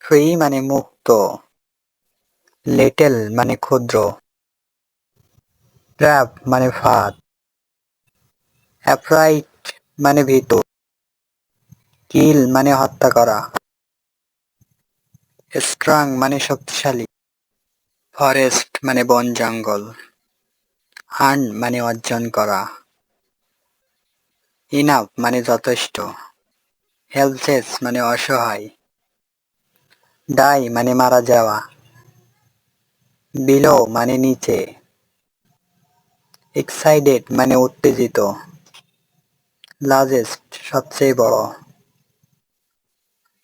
Free মানে মুক্ত, little মানে ক্ষুদ্র, ট্র্যাপ মানে ফাঁদ, অ্যাফ্রাইট মানে ভীতু, কিল মানে হত্যা করা, স্ট্রং মানে শক্তিশালী, ফরেস্ট মানে বন জঙ্গল, আর্ন মানে অর্জন করা, ইনাফ মানে যথেষ্ট, হেল্পলেস মানে অসহায়, ডাই মানে মারা যাওয়া, বিলো মানে নিচে, এক্সাইটেড মানে উত্তেজিত, লার্জেস্ট সবচেয়ে বড়,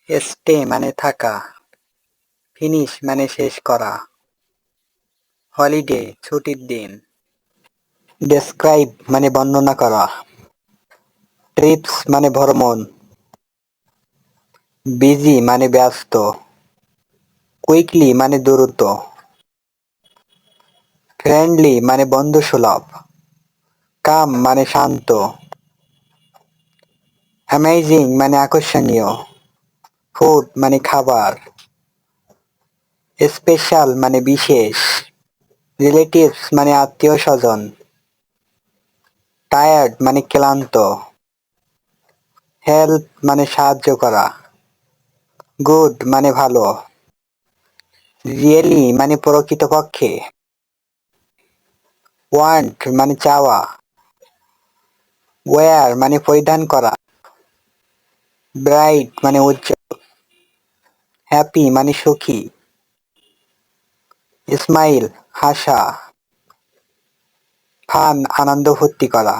স্টে মানে থাকা, ফিনিশ মানে শেষ করা, হলিডে ছুটির দিন, ডেসক্রাইব মানে বর্ণনা করা, ট্রিপস মানে ভ্রমণ, বিজি মানে ব্যস্ত, কুইকলি মানে দ্রুত, ফ্রেন্ডলি মানে বন্ধুসুলভ, কাম মানে শান্ত, অ্যামেজিং মানে আকর্ষণীয়, ফুড মানে খাবার, স্পেশাল মানে বিশেষ, রিলেটিভস মানে আত্মীয় স্বজন, টায়ার্ড মানে ক্লান্ত, হেল্প মানে সাহায্য করা, গুড মানে ভালো, রিয়েলি মানে প্রকৃতপক্ষে, ওয়ান্ট মানে চাওয়া, ওয়্যার মানে পরিধান করা, ব্রাইট মানে উজ্জ্বল, হ্যাপি মানে সুখী, স্মাইল হাসা, ফান আনন্দ ফুর্তি করা।